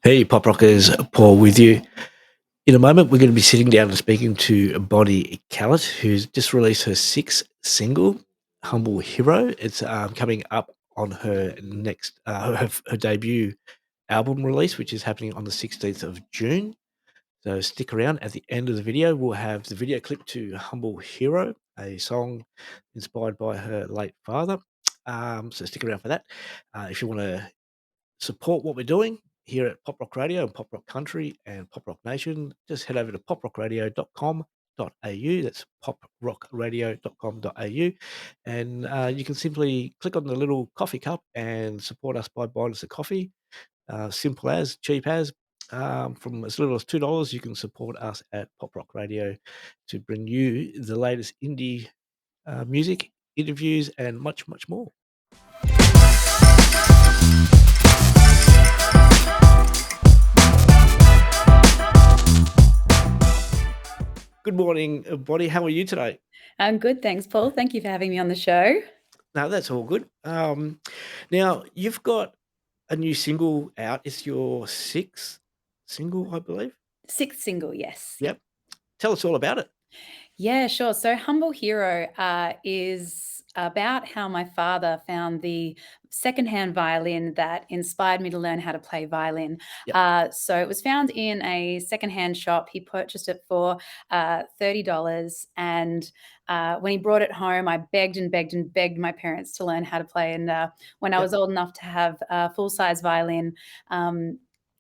Hey, Pop Rockers, Paul with you. In a moment, we're going to be sitting down and speaking to Bonnie Kellett, who's just released her sixth single, "Humble Hero." It's coming up on her next her debut album release, which is happening on the 16th of June. So stick around. At the end of the video, we'll have the video clip to "Humble Hero," a song inspired by her late father. So stick around for that. If you want to support what we're doing here at Pop Rock Radio and Pop Rock Country and Pop Rock Nation, just head over to poprockradio.com.au. That's poprockradio.com.au. And you can simply click on the little coffee cup and support us by buying us a coffee. Simple as, cheap as. From as little as $2, you can support us at Pop Rock Radio to bring you the latest indie music, interviews, and much, much more. Good morning, Bonnie. How are you today? I'm good, thanks, Paul. Thank you for having me on the show. No, that's all good. Now you've got a new single out. It's your sixth single, I believe. Sixth single, yes. Yep. Yep. Tell us all about it. Yeah, sure. So, Humble Hero is about how my father found the secondhand violin that inspired me to learn how to play violin. Yep. So, it was found in a secondhand shop. He purchased it for $30. And when he brought it home, I begged and begged and begged my parents to learn how to play. And when I Yep. was old enough to have a full size violin, um,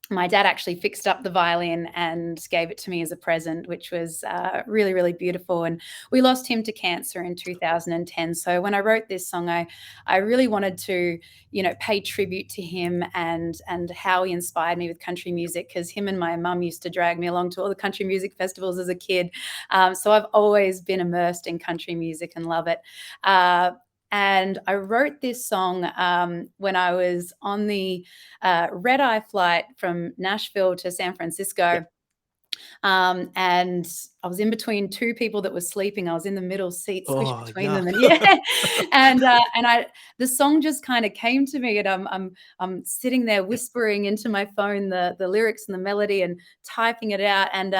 my dad actually fixed up the violin and gave it to me as a present, which was really, really beautiful. And we lost him to cancer in 2010. So when I wrote this song, I really wanted to, pay tribute to him and how he inspired me with country music, because him and my mum used to drag me along to all the country music festivals as a kid. So I've always been immersed in country music and love it. And I wrote this song when I was on the red eye flight from Nashville to San Francisco. Yep. And I was in between two people that were sleeping. I was in the middle seat, squished Oh, between them, yuck. and yeah, and the song just kind of came to me, and I'm sitting there Yep. whispering into my phone the lyrics and the melody and typing it out, and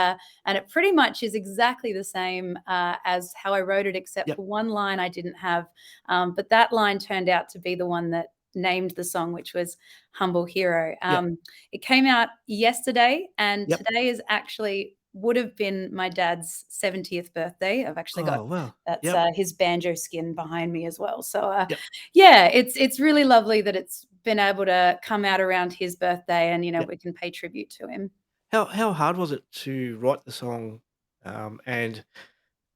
it pretty much is exactly the same as how I wrote it, except Yep. for one line I didn't have, but that line turned out to be the one that named the song, which was Humble Hero. Yep. It came out yesterday, and Yep. today is actually would have been my dad's 70th birthday. I've actually got Oh, wow. that's Yep. his banjo skin behind me as well. So Yep. yeah, it's really lovely that it's been able to come out around his birthday, and Yep. we can pay tribute to him. How hard was it to write the song, and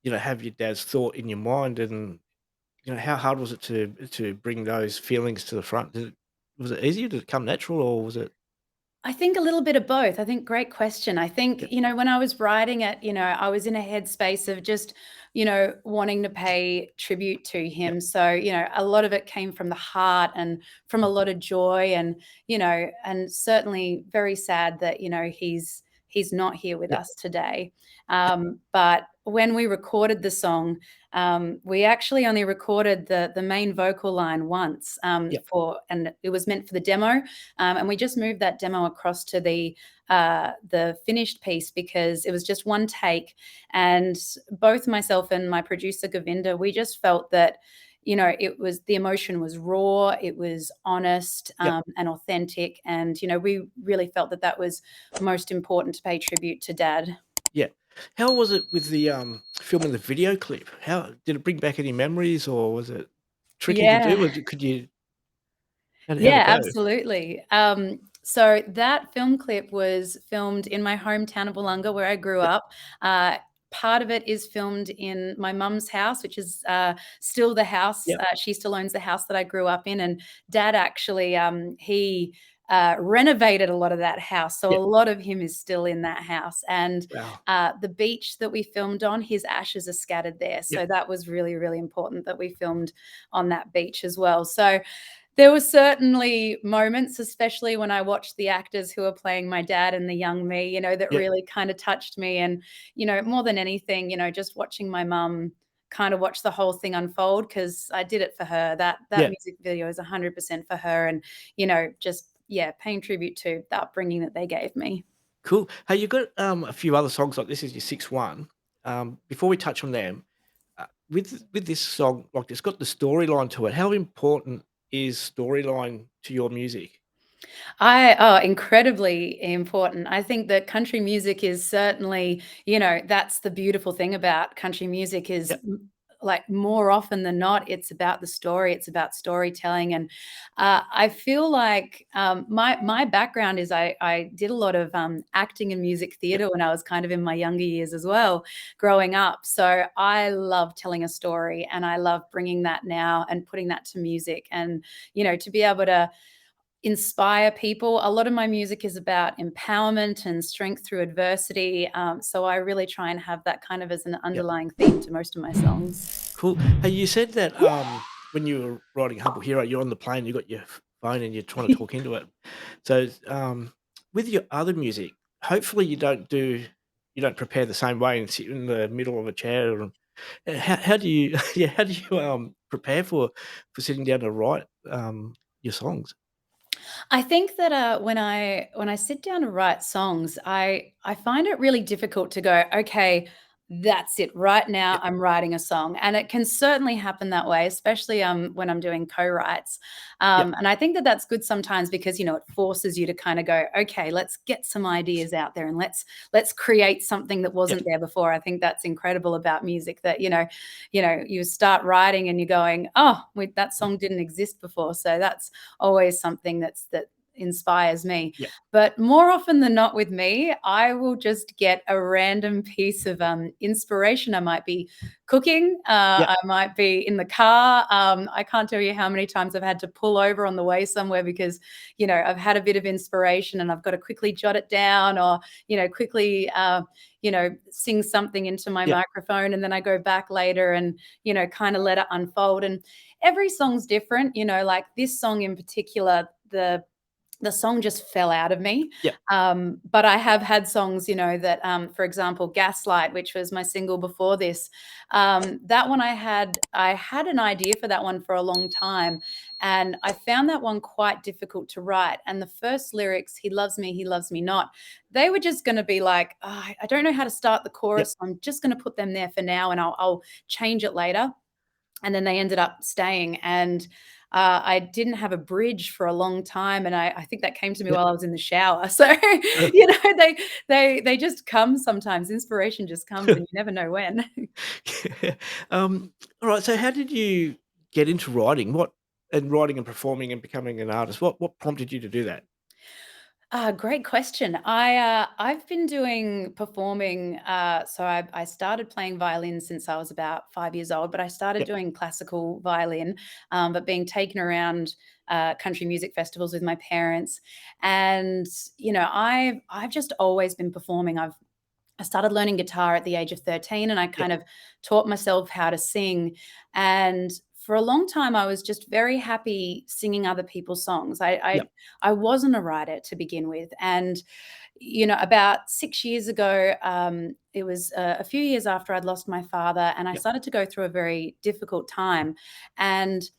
have your dad's thought in your mind, and how hard was it to bring those feelings to the front? Was it easier? Did it come natural, or was it? I think a little bit of both. I think great question. I think, Yep. when I was writing it, I was in a headspace of just, wanting to pay tribute to Yep. him. So, a lot of it came from the heart and from a Mm. lot of joy, and certainly very sad that, he's not here with Yep. us today. Yep. But when we recorded the song, we actually only recorded the main vocal line once, Yep. and it was meant for the demo, and we just moved that demo across to the finished piece because it was just one take. And both myself and my producer Govinda, we just felt that it was the emotion was raw, it was honest, Yep. and authentic, and we really felt that that was most important to pay tribute to Dad. Yeah. How was it with the, filming the video clip? How did it bring back any memories, or was it tricky to do? Yeah. Was it could you how'd it Yeah, go? absolutely. So that film clip was filmed in my hometown of Wollonga, where I grew Yep. up. Part of it is filmed in my mum's house, which is still the house. Yep. She still owns the house that I grew up in, and Dad actually he renovated a lot of that house, so a Yep. lot of him is still in that house. And Wow. the beach that we filmed on, his ashes are scattered there, Yep. so that was really, really important that we filmed on that beach as well. So there were certainly moments, especially when I watched the actors who are playing my dad and the young me, that Yep. really kind of touched me. And, more than anything, just watching my mum kind of watch the whole thing unfold, because I did it for her. That Yeah. music video is 100% for her. And, just yeah, paying tribute to the upbringing that they gave me. Cool. Hey, you've got, a few other songs, like this is your sixth one. Before we touch on them, with this song, like, it's got the storyline to it. How important is storyline to your music? Incredibly important. I think that country music is certainly, that's the beautiful thing about country music is Yep, like more often than not, it's about the story, it's about storytelling. And I feel like my background is I did a lot of acting and music yep, theater when I was kind of in my younger years as well, growing up. So I love telling a story and I love bringing that now and putting that to music. And, to be able to inspire people. A lot of my music is about empowerment and strength through adversity. So I really try and have that kind of as an yep. underlying theme to most of my songs. Cool. Hey, you said that, when you were writing Humble Hero, you're on the plane, you got your phone and you're trying to talk into it. So, with your other music, hopefully you don't prepare the same way and sit in the middle of a chair. Or, how do you yeah, how do you, prepare for sitting down to write, your songs? I think that when I sit down to write songs, I find it really difficult to go, okay, that's it. Right now, Yep, I'm writing a song, and it can certainly happen that way, especially when I'm doing co-writes. yep, And I think that that's good sometimes because it forces you to kind of go, okay, let's get some ideas out there and let's create something that yep, wasn't there before. I think that's incredible about music that you start writing and you're going, oh, wait, that song didn't exist before, so that's always something that inspires me. yep, But more often than not with me, I will just get a random piece of inspiration. I might be cooking, yep, I might be in the car. I can't tell you how many times I've had to pull over on the way somewhere because, I've had a bit of inspiration and I've got to quickly jot it down or, quickly, sing something into my yep, microphone. And then I go back later and, kind of let it unfold. And every song's different, like this song in particular, the song just fell out of me. yep, But I have had songs, that, for example, Gaslight, which was my single before this. That one I had an idea for that one for a long time. And I found that one quite difficult to write. And the first lyrics, he loves me not, they were just going to be like, oh, I don't know how to start the yep. chorus. So I'm just going to put them there for now and I'll change it later. And then they ended up staying. And I didn't have a bridge for a long time, and I think that came to me Yep. while I was in the shower. So, they just come sometimes. Inspiration just comes, and you never know when. Um, alright, so how did you get into writing? Writing and performing and becoming an artist? What prompted you to do that? Great question. I've been doing performing. So I started playing violin since I was about 5 years old, but I started Yep, doing classical violin, but being taken around country music festivals with my parents, and I've just always been performing. I started learning guitar at the age of 13 and I yep, kind of taught myself how to sing. And for a long time, I was just very happy singing other people's songs. I, yep, I wasn't a writer to begin with. And, about 6 years ago, it was a few years after I'd lost my father, and I yep, started to go through a very difficult time. And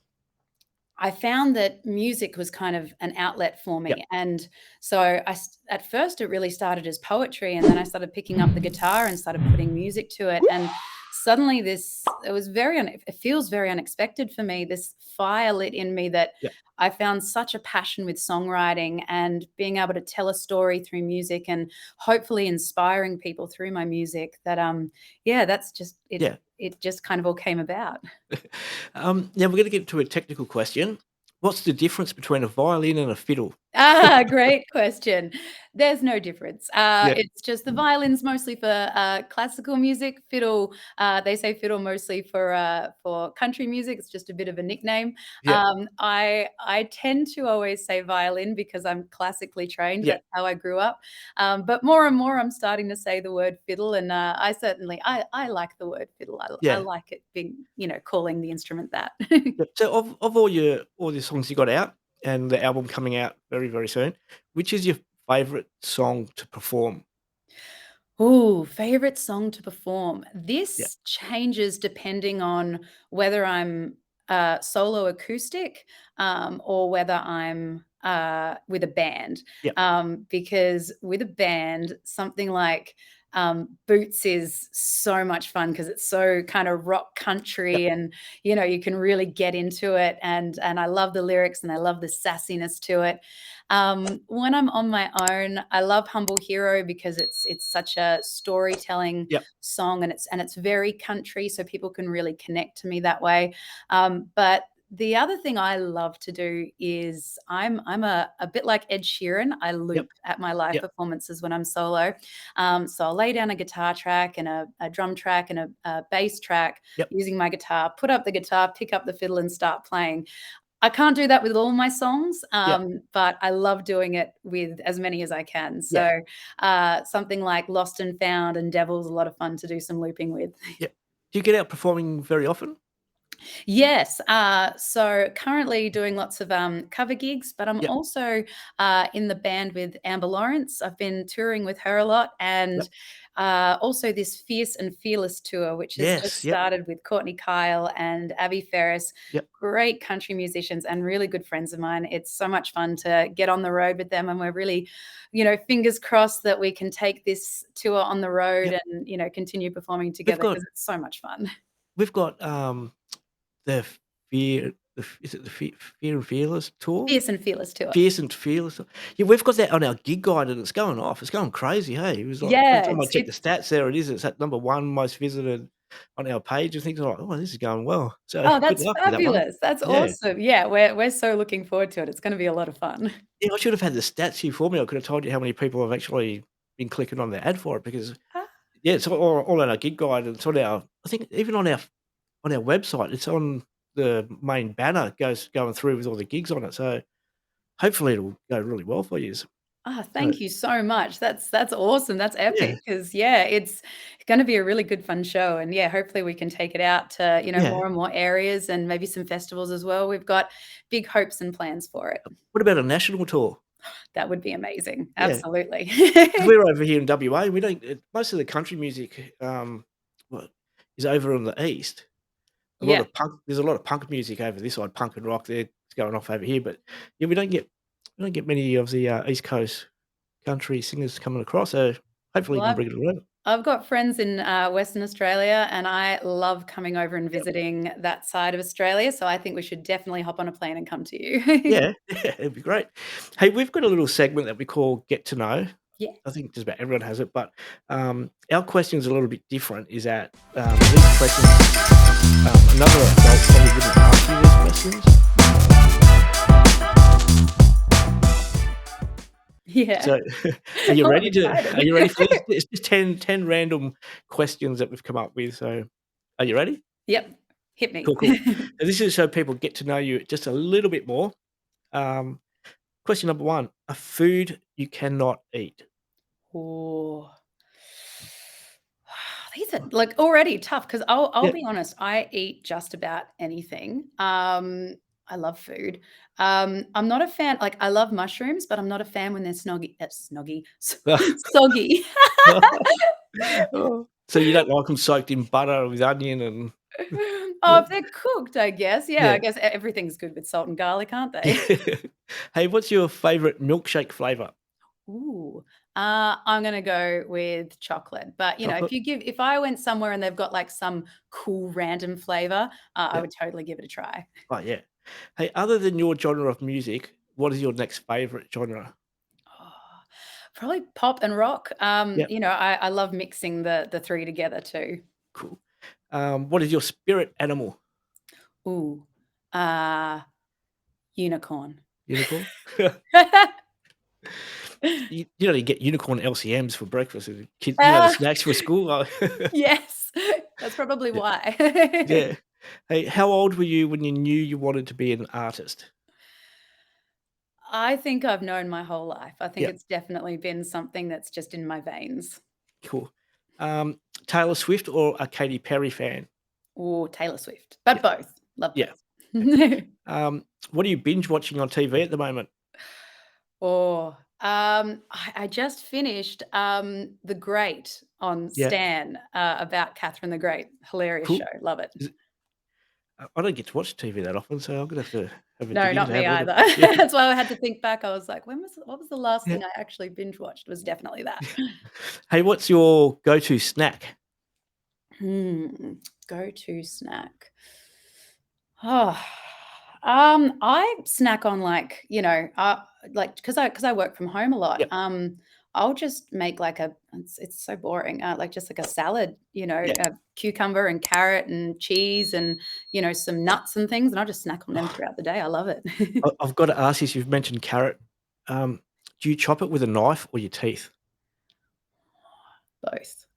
I found that music was kind of an outlet for yep, me, and so at first, it really started as poetry, and then I started picking up the guitar and started putting music to it, and suddenly it feels very unexpected for me, this fire lit in me that yep. I found such a passion with songwriting and being able to tell a story through music and hopefully inspiring people through my music that, yeah, that's just it Yeah. it just kind of all came about. Now we're gonna get to a technical question. What's the difference between a violin and a fiddle? Great question. There's no difference. Yeah, It's just the violin's mostly for classical music. Fiddle, they say fiddle mostly for country music. It's just a bit of a nickname. yeah, I tend to always say violin because I'm classically trained. yeah, That's how I grew up. But more and more, I'm starting to say the word fiddle, and I like the word fiddle. I yeah, like it being calling the instrument that. yep. So of all your songs you got out and the album coming out very, very soon, which is your favourite song to perform? Ooh, favorite song to perform. Yeah, This changes depending on whether I'm solo acoustic, or whether I'm with a band, Yep. because with a band, something like Boots is so much fun because it's so kind of rock Yep. country, and you can really get into it, and I love the lyrics and I love the sassiness to it. When I'm on my own, I love Humble Hero because it's such a storytelling Yep. song, and it's very country, so people can really connect to me that way. But the other thing I love to do is I'm a bit like Ed Sheeran. I Yep. loop at my live Yep. performances when I'm solo. So I'll lay down a guitar track and a drum track and a bass track Yep. using my guitar, put up the guitar, pick up the fiddle and start playing. I can't do that with all my songs, Yep. but I love doing it with as many as I can. Yeah. So something like Lost and Found and Devil's a lot of fun to do some looping with. Yep. Do you get out performing very often? Yes. So currently doing lots of cover gigs, but I'm Yep. also in the band with Amber Lawrence. I've been touring with her a lot, and Yep. also this Fierce and Fearless tour, which has just Yes. Yep. started with Courtney Kyle and Abby Ferris. Yep. Great country musicians and really good friends of mine. It's so much fun to get on the road with them, and we're really, fingers crossed that we can take this tour on the road Yep. and continue performing We've together got because it's so much fun. we've got, the is it the Fear and Fearless tour? Fierce and Fearless tour. Fierce and Fearless. Yeah, we've got that on our gig guide, and it's going off. It's going crazy, hey? It was like every Yeah, time I it's check the it's stats, there it is. It's at number 1 most visited on our page and things like, "Oh, this is going well." So, oh, good that's luck with that one. fabulous. That's Yeah. awesome. Yeah, we're so looking forward to it. It's gonna be a lot of fun. Yeah, I should have had the stats here for me. I could have told you how many people have actually been clicking on the ad for it because, Ah, yeah, it's all on our gig guide, and it's on our I think even on our website, it's on the main banner going through with all the gigs on it, so hopefully it'll go really well for yous. So, thank you so much. That's awesome. That's yeah, epic. Because yeah, it's gonna be a really good fun show, and yeah, hopefully we can take it out to, yeah. more and more areas and maybe some festivals as well. We've got big hopes and plans for it. What about a national tour? That would be amazing. Yeah, Absolutely. 'cause we're over here in WA, we don't most of the country music, well, is over in the east. A lot Yeah. of punk there's a lot of punk music over this side, punk and rock there, it's going off over here, but, yeah, we don't get many of the, East Coast country singers coming across, so hopefully you Well, can I've bring it around. I've got friends in, Western Australia, and I love coming over and Yep. visiting that side of Australia, so I think we should definitely hop on a plane and come to you. Yeah, yeah, it'd be great. Hey, we've got a little segment that we call Get to Know. Yeah. I think just about everyone has it, but, our question's a little bit different, is that, these questions, another adult probably wouldn't ask you these questions. Yeah. So, are you Oh, I'm ready to are excited. you ready for this? It's just ten random questions that we've come up with, so are you ready? Yep. Hit me. Cool, cool. And this is so people get to know you just a little bit more. Um, question number 1, a food you cannot eat. Ooh. These are, like, already tough because 'cause I'll Yeah. be honest, I eat just about anything. I love food. I'm not a fan, like, I love mushrooms, but I'm not a fan when they're soggy. Oh, so you don't like them soaked in butter with onion and Oh, if they're cooked, I guess. Yeah, I yeah. guess everything's good with salt and garlic, aren't they? Hey, what's your favourite milkshake flavour? Ooh, I'm gonna go with chocolate, but, Chocolate? if I went somewhere and they've got, like, some cool random flavor, I Yeah. would totally give it a try. Oh, yeah. Hey, other than your genre of music, what is your next favourite genre? Oh, probably pop and rock. Yeah, I love mixing the 3 together too. cool. What is your spirit animal? Ooh, uh, unicorn. Unicorn? You know, you get unicorn LCMs for breakfast and the Ah, snacks for school. yes, that's probably Yeah, why. yeah. Hey, how old were you when you knew you wanted to be an artist? I think I've known my whole life. I think Yeah, it's definitely been something that's just in my veins. cool. Taylor Swift or a Katy Perry fan? Or Taylor Swift, but Yeah, both. Love yeah, both. yeah. What are you binge watching on TV at the moment? Or, I just finished, The Great on Yeah, Stan, about Catherine the Great. Hilarious show, cool. love it. Is it I don't get to watch TV that often, so I'm gonna have to have a No, dig in not to me have a look at either. yeah, That's why I had to think back. I was like, what was the last yeah. thing I actually binge watched? Was definitely that. Hey, what's your go-to snack? Hmm, go-to snack. Oh, I snack on like because I work from home a lot. Yep, I'll just make like it's so boring. Like just like a salad, yeah. a cucumber and carrot and cheese and some nuts and things, and I'll just snack on them throughout the day. I love it. I've gotta ask this, you've mentioned carrot. Um, do you chop it with a knife or your teeth? Both.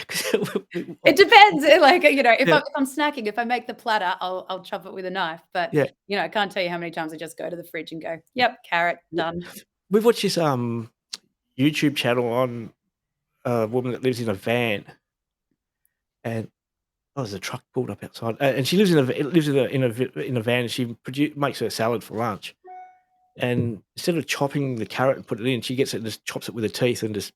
'Cause It depends. yeah, If I'm snacking, if I make the platter, I'll chop it with a knife. But yeah. I can't tell you how many times I just go to the fridge and go, "Yep, carrot done." We've watched this, YouTube channel on a woman that lives in a van, and oh, there's a truck pulled up outside, and she lives in a v lives in a van, and she makes her salad for lunch, and instead of chopping the carrot and put it in, she gets it and just chops it with her teeth and just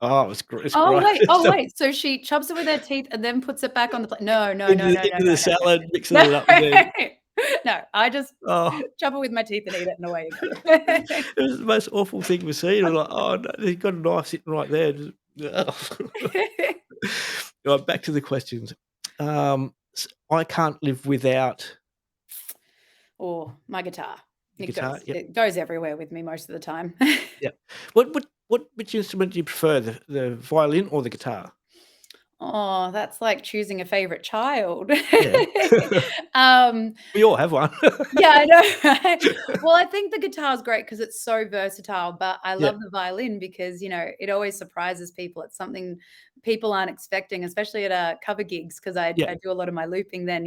it's Oh, gross. wait. Oh, So wait. So she chops it with her teeth and then puts it back on the plate. No, no, no, into no, the no, into no, the no, no, salad, mixing no. it up again. No, I just Oh, chop it with my teeth and eat it, and away you go. it was the most awful thing to see. It was like, "Oh, no, you've got a knife sitting right there." Just Right, back to the questions. I can't live without Or my guitar. the guitar. Yep, It goes everywhere with me most of the time. yep. Which instrument do you prefer, the violin or the guitar? Oh, that's like choosing a favorite child. Yeah. Um, We all have one. yeah, I know, right? Well, I think the guitar is great because it's so versatile, but I Yeah, love the violin because, it always surprises people. It's something people aren't expecting, especially at, cover gigs, because yeah, I do a lot of my looping then,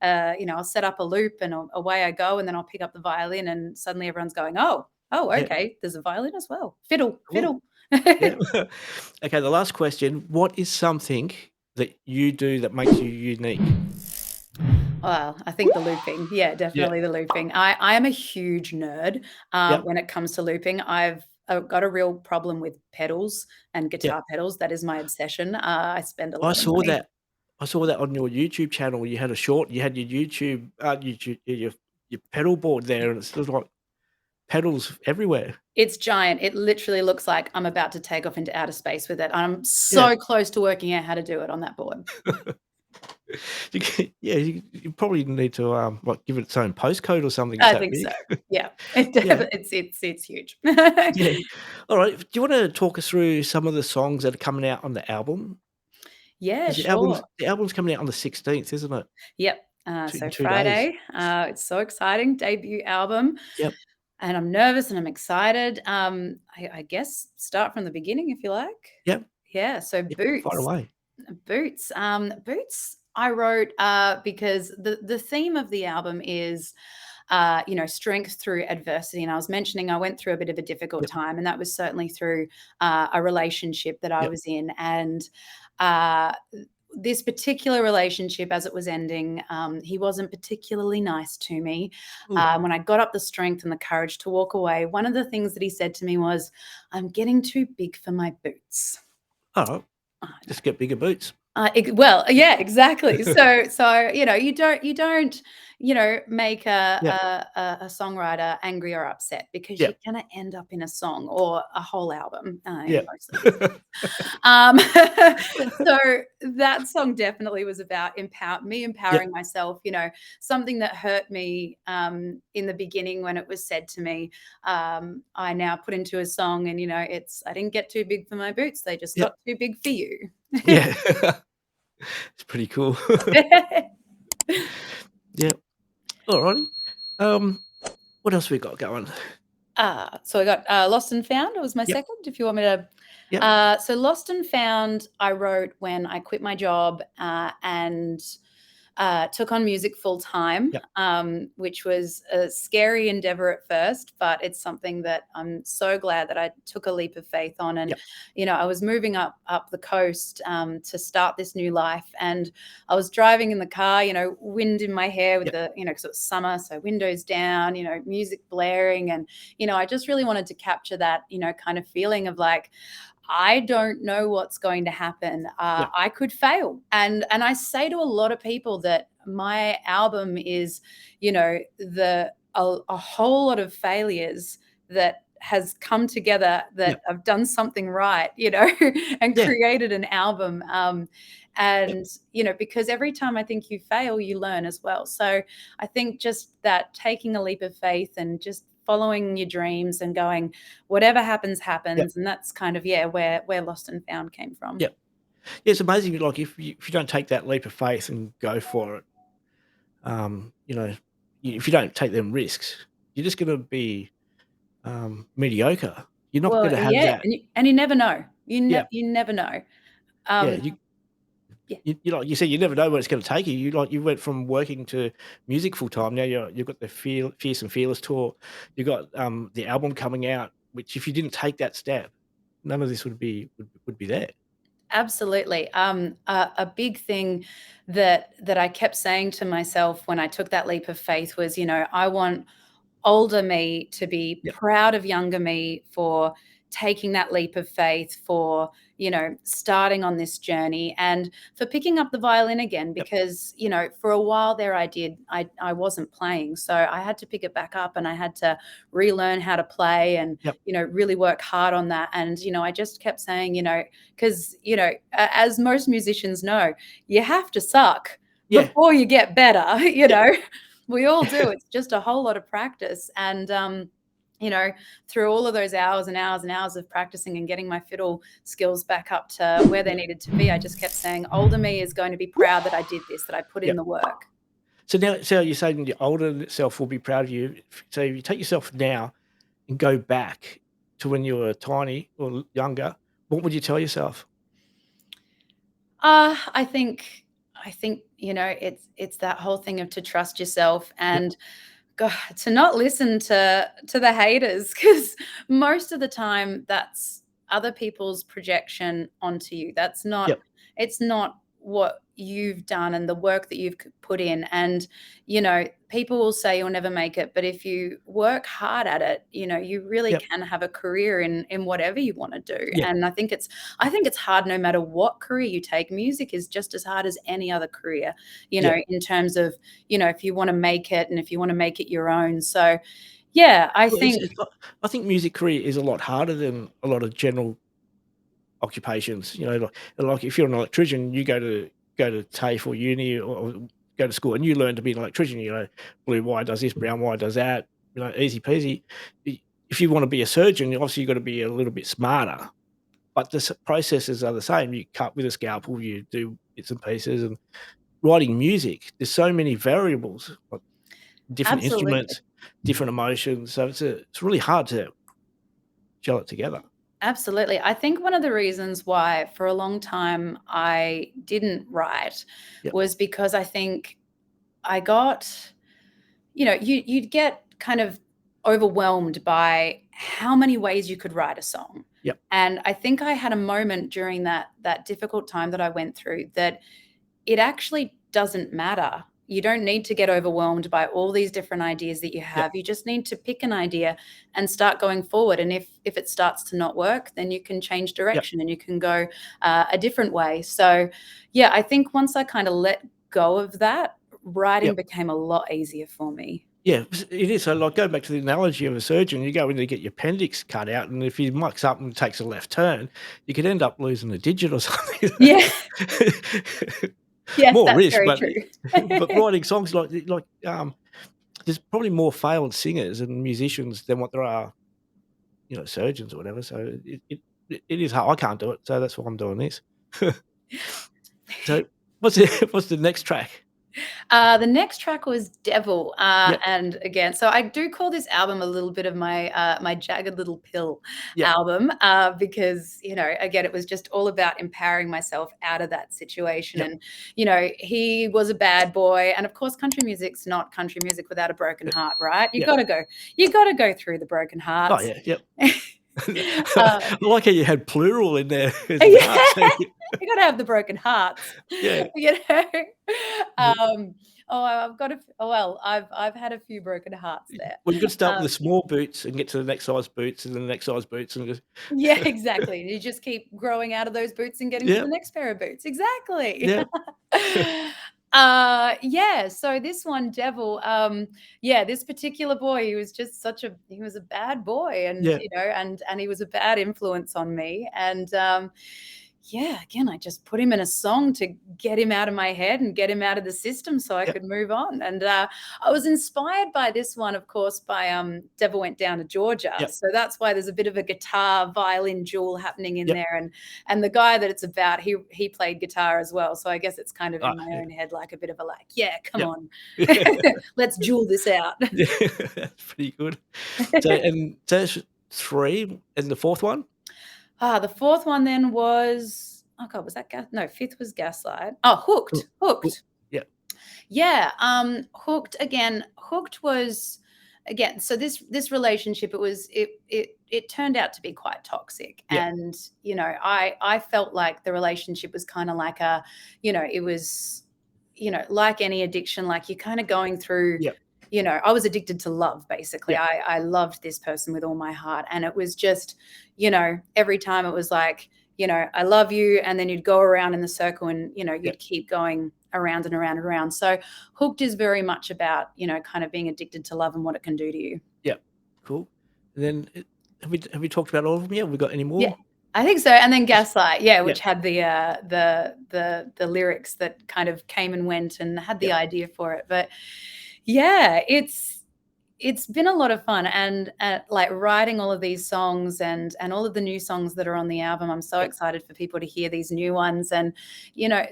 I'll set up a loop and away I go, and then I'll pick up the violin and suddenly everyone's going, "Oh, oh, yeah. okay, there's a violin as well. Fiddle, Cool. fiddle." Yeah. Okay, the last question. What is something that you do that makes you unique? Well, I think the looping. Yeah, Yeah. definitely the looping. I am a huge nerd, Yep, when it comes to looping. I've got a real problem with pedals and yep. guitar pedals. That is my obsession. I spend a I lot of saw money. that. I saw that on your YouTube channel. You had a short you had your your pedal board there, and it's just like pedals everywhere. It's giant. It literally looks like I'm about to take off into outer space with it. I'm Yeah. so close to working out how to do it on that board. Yeah, you probably need to, like, give it its own postcode or something, it's I that think so. big. Yeah. Yeah, It's huge. yeah. Alright, do you wanna talk us through some of the songs that are coming out on the album? Yeah, 'Cause sure. the album's coming out on the 16th, isn't it? Yep. Two in So 2 days. Friday, it's so exciting, debut album. Yep, And I'm nervous and I'm excited. I guess start from the beginning if you like. yep, Yeah, so yep, fire Boots. away. Boots I wrote because the theme of the album is strength through adversity. And I was mentioning I went through a bit of a difficult Yep, time, and that was certainly through a relationship that I yep. was in. And uh, this particular relationship, as it was ending, he wasn't particularly nice to me. Ooh, When I got up the strength and the courage to walk away, one of the things that he said to me was, "I'm getting too big for my boots." alright, I know. just get bigger boots. Well, yeah, exactly. So you don't make Yep, a songwriter angry or upset because you're yep, gonna end up in a song or a whole album, in yep. mostly these cases. Um, so that song definitely was about Yep, empowering myself. Something that hurt me in the beginning when it was said to me. I now put into a song, and it's I didn't get too big for my boots; they just got yep, too big for you. yeah. It's pretty cool. Yep, alrighty. Um, what else we got going? So I got Lost and Found. It was my Yep, second. If you want me to, yep, so Lost and Found, I wrote when I quit my job and took on music full time, yep, which was a scary endeavor at first, but it's something that I'm so glad that I took a leap of faith on. And yep, I was moving up the coast to start this new life, and I was driving in the car, wind in my hair with yep, the, because it's summer, so windows down, music blaring, and I just really wanted to capture that, kind of feeling of like, I don't know what's going to happen. Yep. I could fail, and I say to a lot of people that my album is, a whole lot of failures that has come together that Yep. I've done something right, and Yeah. created an album. Yep. And because every time I think you fail, you learn as well. So I think just that taking a leap of faith and just following your dreams and going, whatever happens, Yep. happens. And that's kind of, yeah, where Lost and Found came from. Yep. Yeah, it's amazing, like, if you don't take that leap of faith and go for it, you know, if you don't take them risks, you're just gonna be, mediocre. You're not Well, gonna have yeah, that. and you never know. Yeah. You never know. Yeah, Um, you yeah, you like you said, you never know where it's gonna take you. You went from working to music full time, now you've got the Fierce and Fearless tour. You got, the album coming out, which if you didn't take that step, none of this would be there. absolutely. A big thing that I kept saying to myself when I took that leap of faith was, I want older me to be Yep. proud of younger me for taking that leap of faith, for starting on this journey, and for picking up the violin again, Yep. because for a while there I wasn't playing, so I had to pick it back up and I had to relearn how to play, and Yep. really work hard on that. And I just kept saying, because as most musicians know, you have to suck Yeah. before you get better. Yep. We all do. It's just a whole lot of practice. And, through all of those hours and hours and hours of practicing and getting my fiddle skills back up to where they Yep. needed to be, I just kept saying, older me is going to be proud that I did this, that I put in Yep. the work. So you're saying your older self will be proud of you. So if you take yourself now and go back to when you were tiny or younger, what would you tell yourself? I think, it's that whole thing of to trust yourself Yep. and God, to not listen to the haters, because most of the time that's other people's projection onto you. That's not Yep. it's not what you've done and the work that you've put in. And people will say you'll never make it, but if you work hard at it, you really Yep. can have a career in whatever you want to do. Yeah. And I think it's hard no matter what career you take. Music is just as hard as any other career, Yeah. in terms of if you want to make it and if you want to make it your own. So, yeah, I Yeah, think I think music career is a lot harder than a lot of general occupations, like if you're an electrician, you go to TAFE or uni or go to school and you learn to be an electrician, blue wire does this, brown wire does that, easy peasy. I If you wanna be a surgeon, obviously you've gotta be a little bit smarter, but the processes are the same. You cut with a scalpel, you do bits and pieces, and writing music, there's so many variables, like different absolutely. instruments, different emotions, so it's really hard to gel it together. Absolutely. I think one of the reasons why for a long time I didn't write Yep. was because I think I got, you'd get kind of overwhelmed by how many ways you could write a song. Yep. And I think I had a moment during that difficult time that I went through that it actually doesn't matter. You don't need to get overwhelmed by all these different ideas that you Yep. have. You just need to pick an idea and start going forward. And if it starts to not work, then you can change Yep. direction and you can go a different way. So, yeah, I think once I kind of let go of that, writing Yep. became a lot easier for me. Yeah, it is. So, like, going back to the analogy of a surgeon, you go in to get your appendix cut out, and if he mucks up and takes a left turn, you could end up losing a digit or something. Yeah. Yes, More that's risk, very but true. but writing songs there's probably more failed singers and musicians than what there are, surgeons or whatever. So it is hard. I can't do it, so that's why I'm doing this. So what's the next track? The next track was Devil, Yep. and again, so I do call this album a little bit of my Jagged Little Pill Yep. album, because again, it was just all about empowering myself out of that situation. Yep. And he was a bad boy, and of course, country music's not country music without a broken Yep. heart, right? Yep. You got to go through the broken Oh, hearts. yeah. Yep. uh, I like how you had plural in there as in yeah. heart too. You gotta have the broken hearts, Yeah. you know? Yeah. I've had a few broken hearts there. Well, you gotta start with Um the small boots and get to the next size boots and then the next size boots and just Yeah, exactly. You just keep growing out of those boots and getting to yeah, the next pair of boots. Exactly. yeah, Yeah, so this one, Devil, yeah, this particular boy, he was just he was a bad boy and, yeah, and he was a bad influence on me. And, yeah, again, I just put him in a song to get him out of my head and get him out of the system so I yeah, could move on. And I was inspired by this one, of course, by Devil Went Down to Georgia. yeah, So that's why there's a bit of a guitar violin duel happening in yeah. there. And the guy that it's about, he played guitar as well. So I guess it's kind of in my Yeah, own head like a bit of a like, yeah, come yeah. on, let's duel this out. Yeah, that's pretty good. So that's 3, and the 4th one? The fourth one then was, oh God, was that gas? No, fifth was Gaslight. Oh, Cool, Hooked. cool. Hooked. Yeah, Yeah, Hooked again. Hooked was again. So this relationship, it turned out to be quite toxic, yeah, and I felt like the relationship was kind of like it was, like any addiction, like you're kind of going through. yeah, I was addicted to love, basically. yeah, I loved this person with all my heart, and it was just, every time it was like, I love you, and then you'd go around in the circle, and yeah, you'd keep going around and around and around. So Hooked is very much about, kind of being addicted to love and what it can do to you. yeah. Cool. And then have we talked about all of them yet? Have we got any Yeah, more? I think so. And then Gaslight, yeah, Yeah, which had the lyrics that kind of came and went and had yeah, the idea for it. But yeah, it's been a lot of fun, and like writing all of these songs and all of the new songs that are on the album. I'm so yeah, excited for people to hear these new ones. And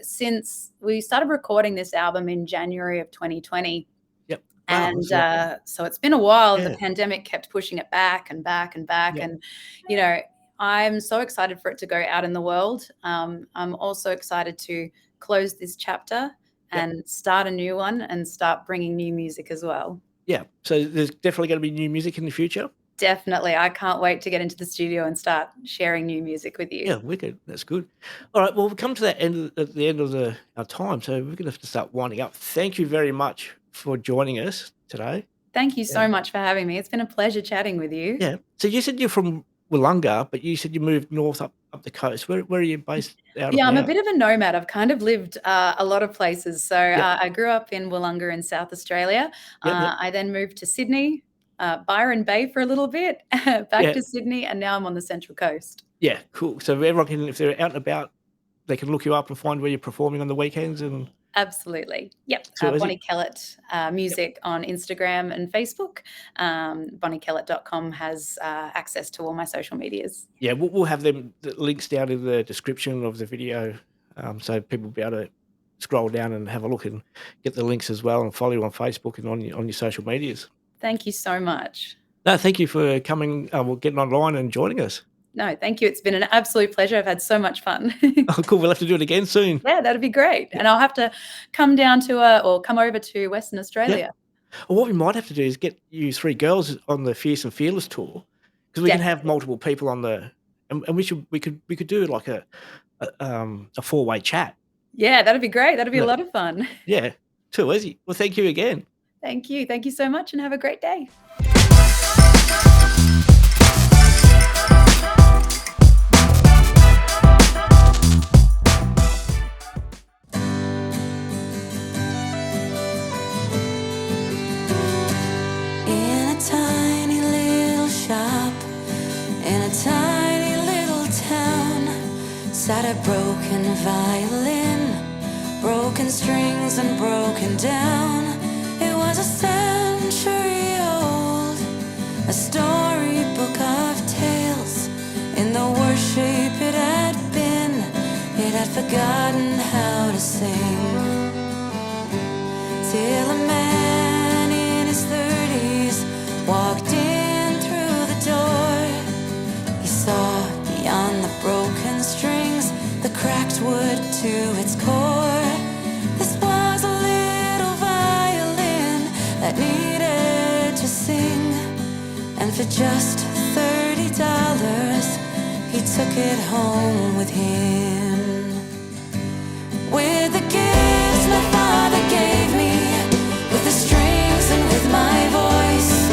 since we started recording this album in January of 2020, yeah. Wow, and that's a long time. so it's been a while. The Yeah, pandemic kept pushing it back and back and back, yeah, and you know I'm so excited for it to go out in the world. I'm also excited to close this chapter yeah, and start a new one and start bringing new music as well. yeah. So there's definitely gonna be new music in the future? Definitely. I can't wait to get into the studio and start sharing new music with you. Yeah, wicked. That's good. All right, well, we've come to that end at the end of our time, so we're gonna have to start winding up. Thank you very much for joining us today. Thank you so And much for having me. It's been a pleasure chatting with you. yeah, so you said you're from Wollonga, but you said you moved north up the coast. Where are you based out of Yeah, I'm a now? bit of a nomad. I've kind of lived a lot of places. So Yep, I grew up in Wollonga in South Australia. yep, yep. I then moved to Sydney, Byron Bay for a little bit, back Yeah, to Sydney, and now I'm on the Central Coast. yeah, cool. So everyone can, if they're out and about, they can look you up and find where you're performing on the weekends and Absolutely. Yep. so is it? Bonnie Kellett Yep. music on Instagram and Facebook. BonnieKellett.com has access to all my social medias. Yeah, we'll have them the links down in the description of the video, so people will be able to scroll down and have a look and get the links as well and follow you on Facebook and on your social medias. Thank you so much. No, thank you for coming, getting online and joining us. No, thank you. It's been an absolute pleasure. I've had so much fun. Oh, cool. We'll have to do it again soon. Yeah, that'd be great. Yeah, And I'll have to come down to or come over to Western yeah. Australia. Well, what we might have to do is get you 3 girls on the Fierce and Fearless tour because we can have Definitely. multiple people on the and we could do like a four-way chat. Yeah, that'd be great. That'd be a Yeah, lot of fun. yeah. Too easy. Well, thank you again. Thank you. Thank you so much and have a great day. In a tiny little shop, in a tiny little town, sat a broken violin, broken strings and broken down. It was a century old, a storybook of tales. In the worst shape it had been, it had forgotten how to sing. Till a man in his 30s walked in through the door. He saw beyond the broken strings, the cracked wood to its core. This was a little violin that needed to sing, and for just $30 he took it home with him. with the gifts my father gave me, with the strings and with my voice,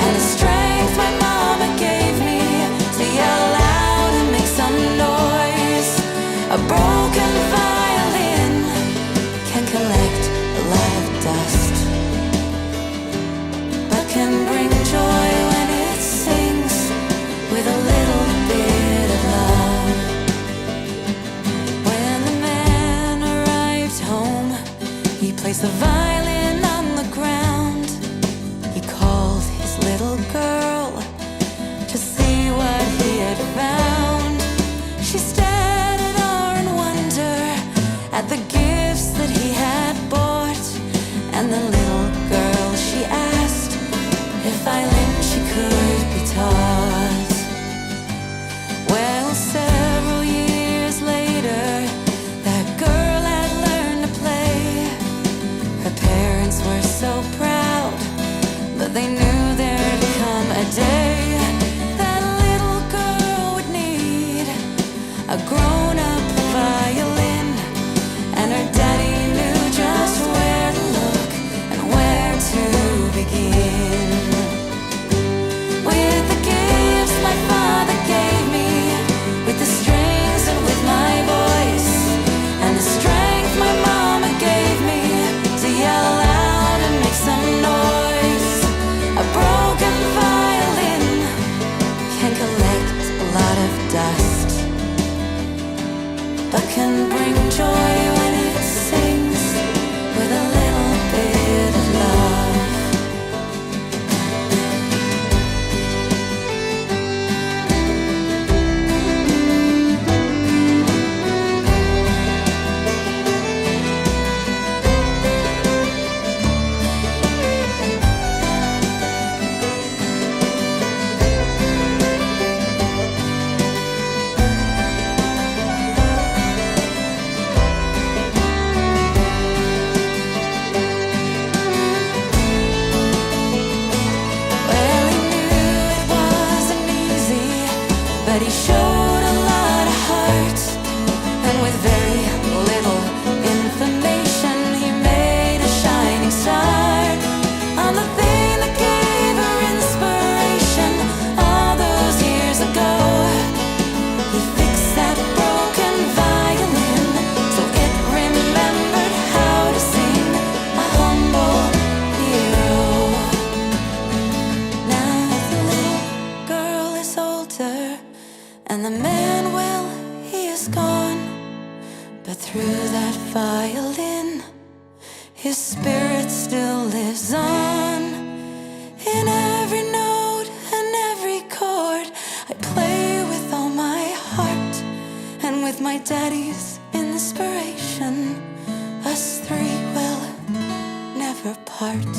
and the strength my mama gave me to yell loud and make some noise. A broken violin can collect a lot of dust, but can bring joy when it sings with a little bit of love. When the man arrived home, he placed the violin on the ground. He called his little girl to see what he had found. She stared in awe and wonder at the gifts that he had bought, and the little girl, she asked if violin she could be taught. Well, several years later, that girl had learned to play. Her parents were so proud, but they knew there'd come a day that little girl would need a grown-up violin, and her daddy knew just where to look and where to begin. With the gifts my father gave me, with the strings and with my voice, and the strength my mama gave me to yell loud and make some noise. A broken violin can collect a lot of dust, but can bring joy when it sings with a little bit of love. Well, he knew it wasn't easy, but he showed a lot of heart, and with very little information, he made a shining start on the thing that gave her inspiration all those years ago. He fixed that broken violin so it remembered how to sing a humble hero. Now the little girl is older, and the man, well, he is gone. But through that violin, his spirit still lives on. In every note and every chord, I play with all my heart, and with my daddy's inspiration, us three will never part.